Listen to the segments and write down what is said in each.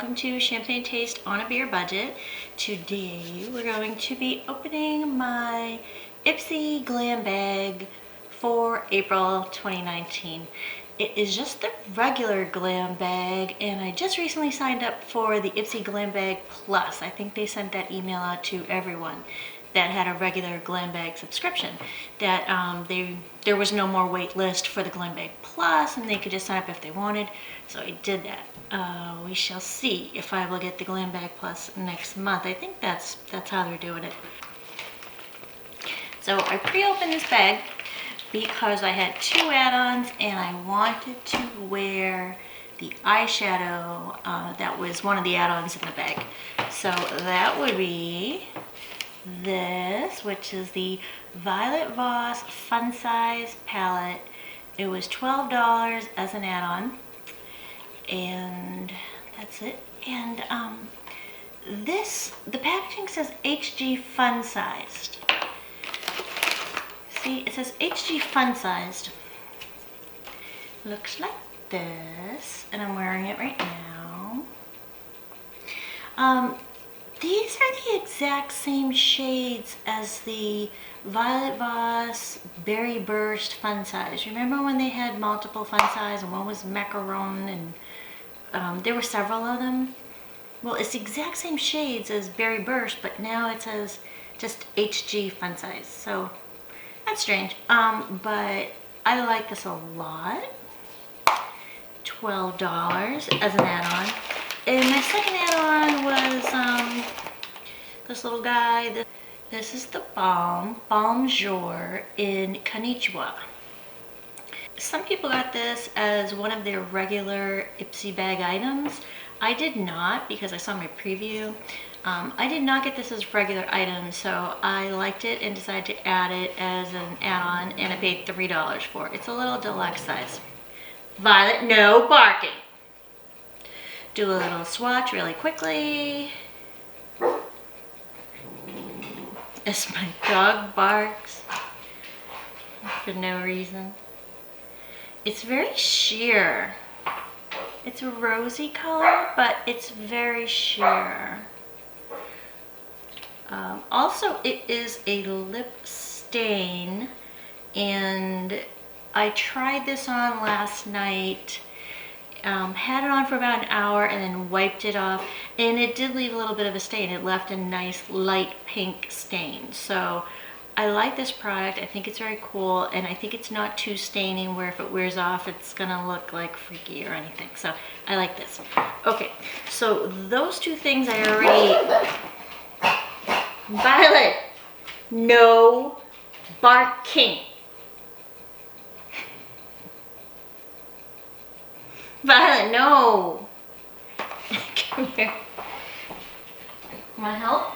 welcome to Champagne Taste on a Beer Budget. Today we're going to be opening my Ipsy Glam bag for April 2019. It is just the regular glam bag, and I just recently signed up for the Ipsy Glam Bag Plus. I think they sent that email out to everyone that had a regular glam bag subscription, that there was no more wait list for the Glam Bag Plus and they could just sign up if they wanted. So I did that. We shall see if I will get the Glam Bag Plus next month. I think that's how they're doing it. So I pre-opened this bag because I had two add-ons and I wanted to wear the eyeshadow that was one of the add-ons in the bag. So that would be this, which is the Violet Voss Fun Size palette. It was $12 as an add-on, and that's it. And the packaging says HG Fun Sized. See, it says HG Fun Sized. Looks like this, and I'm wearing it right now. These are the exact same shades as the Violet Voss Berry Burst Fun Size. Remember when they had multiple fun size and one was macaron, and there were several of them? Well, it's the exact same shades as Berry Burst, but now it says just HG Fun Size. So that's strange, but I like this a lot. $12 as an add-on. And my second add-on was this little guy. This is the Balm Jour in Konnichiwa. Some people got this as one of their regular Ipsy bag items. I did not, because I saw my preview. I did not get this as regular item, so I liked it and decided to add it as an add-on, and I paid $3 for it. It's a little deluxe size. Violet, no barking. Do a little swatch really quickly as my dog barks for no reason. It's very sheer. It's a rosy color, but it's very sheer. Also, it is a lip stain, and I tried this on last night. Had it on for about an hour and then wiped it off, and it did leave a little bit of a stain. It left a nice light pink stain. So I like this product. I think it's very cool, and I think it's not too staining where if it wears off it's gonna look like freaky or anything. So I like this. Okay, so those two things I already... Violet, no barking. Violet, no. Come here. Want to help?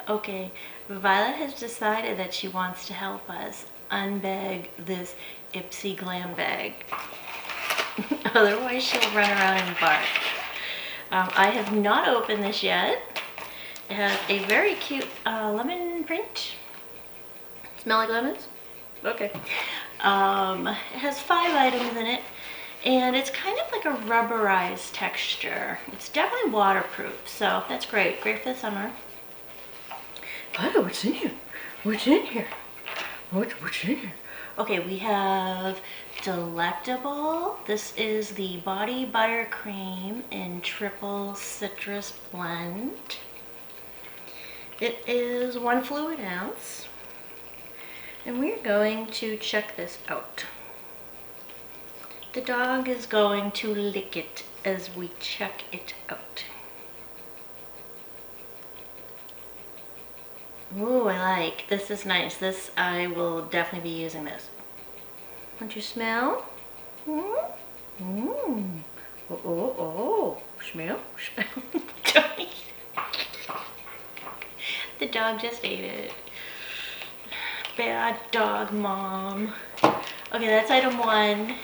Okay, Violet has decided that she wants to help us unbag this Ipsy Glam bag. Otherwise, she'll run around and bark. I have not opened this yet. It has a very cute lemon print. Smell like lemons? Okay. It has 5 items in it, and it's kind of like a rubberized texture. It's definitely waterproof, so that's great. Great for the summer. Oh, what's in here? What's in here? What's in here? Okay, we have Delectable. This is the Body Buttercream in Triple Citrus Blend. It is 1 fluid ounce, and we're going to check this out. The dog is going to lick it as we check it out. Ooh, I like. This is nice. This, I will definitely be using this. Want you smell? Mm. Oh. Smell. The dog just ate it. Bad dog mom. Okay, that's item 1.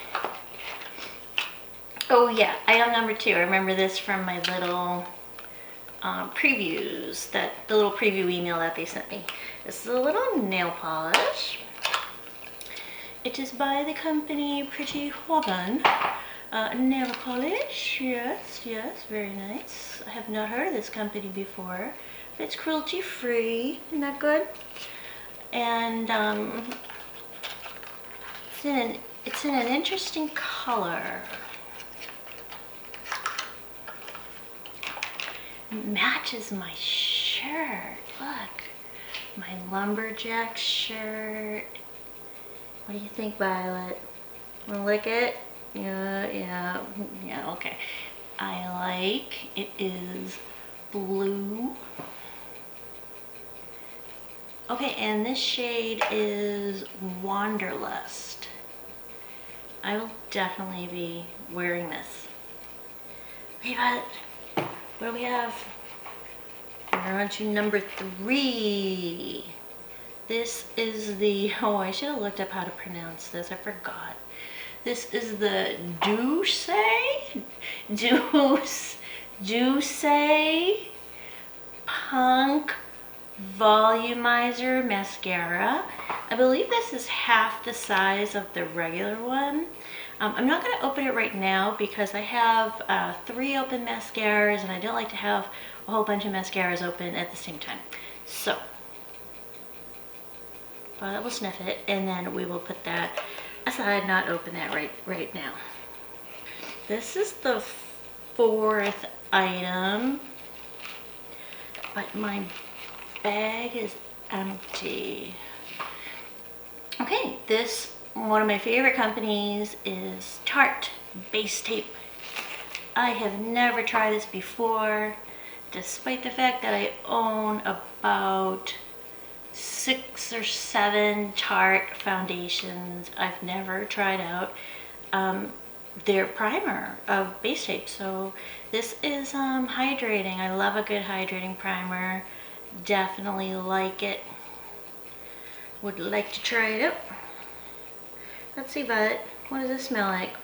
Oh yeah, item number 2. I remember this from my little previews, the little preview email that they sent me. This is a little nail polish. It is by the company Pretty Woman. Nail polish, yes, very nice. I have not heard of this company before. It's cruelty free, isn't that good? And it's in an interesting color. It matches my shirt. Look, my lumberjack shirt. What do you think, Violet? Wanna lick it? Yeah, okay. I like, it is blue. Okay, and this shade is Wanderlust. I will definitely be wearing this. Okay, Violet, what do we have? We're on to number 3. This is the, oh, I should have looked up how to pronounce this. I forgot. This is the Douce Punk Volumizer Mascara. I believe this is half the size of the regular one. I'm not going to open it right now because I have 3 open mascaras and I don't like to have a whole bunch of mascaras open at the same time. So, Violet will sniff it and then we will put that aside, not open that right now. This is the 4th item, but my bag is empty. Okay, this, one of my favorite companies is Tarte Base Tape. I have never tried this before, despite the fact that I own about 6 or 7 Tarte foundations. I've never tried out their primer of base tape. So this is hydrating. I love a good hydrating primer. Definitely like it. Would like to try it out. Let's see, Violet. What does this smell like?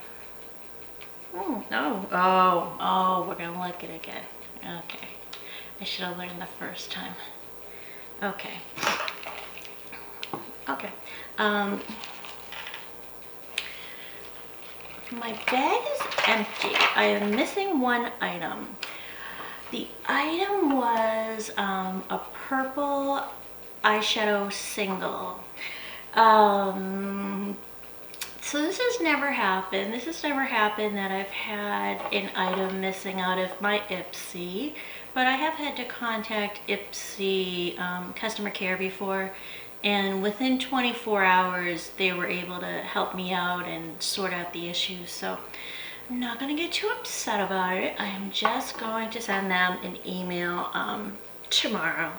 Oh, we're gonna lick it again. Okay. I should have learned the first time. Okay. Okay. My bag is empty. I am missing one item. The item was a purple eyeshadow single. So this has never happened. This has never happened that I've had an item missing out of my Ipsy, but I have had to contact Ipsy customer care before, and within 24 hours they were able to help me out and sort out the issues. So I'm not going to get too upset about it. I am just going to send them an email tomorrow.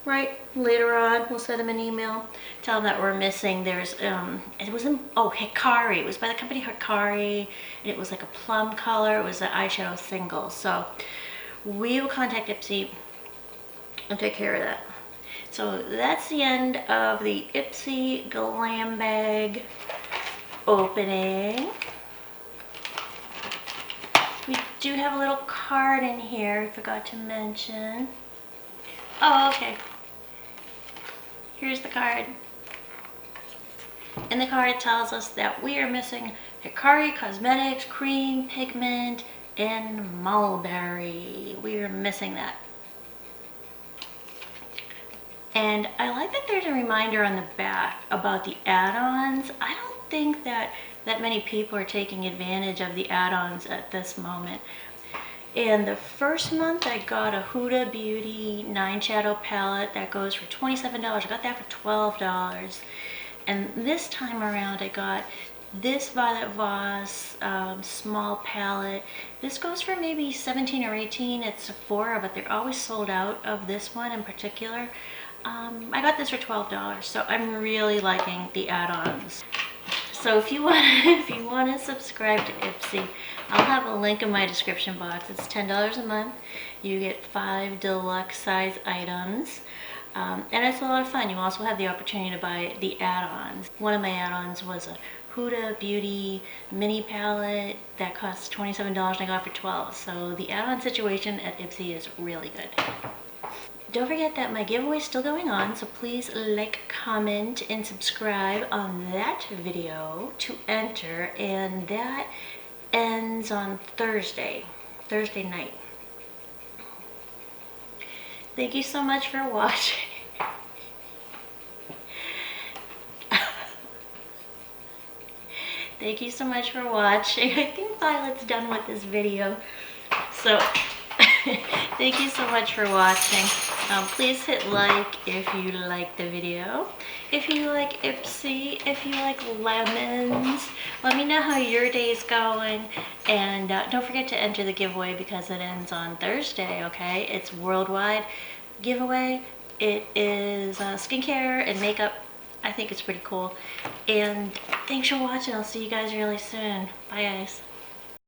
Right, later on we'll send them an email, tell them that we're missing. There's it was in, oh, Hikari. It was by the company Hikari, and it was like a plum color. It was an eyeshadow single. So we will contact Ipsy and take care of that. So that's the end of the Ipsy Glam bag opening. We do have a little card in here, I forgot to mention. Oh, okay. Here's the card. In the card it tells us that we are missing Hikari Cosmetics, Cream, Pigment, and Mulberry. We are missing that. And I like that there's a reminder on the back about the add-ons. I don't think that many people are taking advantage of the add-ons at this moment. And the first month I got a Huda Beauty 9 shadow palette that goes for $27. I got that for $12. And this time around I got this Violet Voss small palette. This goes for maybe 17 or 18 at Sephora, but they're always sold out of this one in particular. I got this for $12, so I'm really liking the add-ons. So if you want to subscribe to Ipsy, I'll have a link in my description box. It's $10 a month. You get 5 deluxe size items. And it's a lot of fun. You also have the opportunity to buy the add-ons. One of my add-ons was a Huda Beauty mini palette that costs $27 and I got it for $12. So the add-on situation at Ipsy is really good. Don't forget that my giveaway is still going on, so please like, comment, and subscribe on that video to enter, and that ends on Thursday night. Thank you so much for watching. Thank you so much for watching. I think Violet's done with this video. So, thank you so much for watching. Please hit like if you like the video. If you like Ipsy, if you like lemons, let me know how your day's going. And don't forget to enter the giveaway because it ends on Thursday, okay? It's worldwide giveaway. It is skincare and makeup. I think it's pretty cool. And thanks for watching. I'll see you guys really soon. Bye, guys.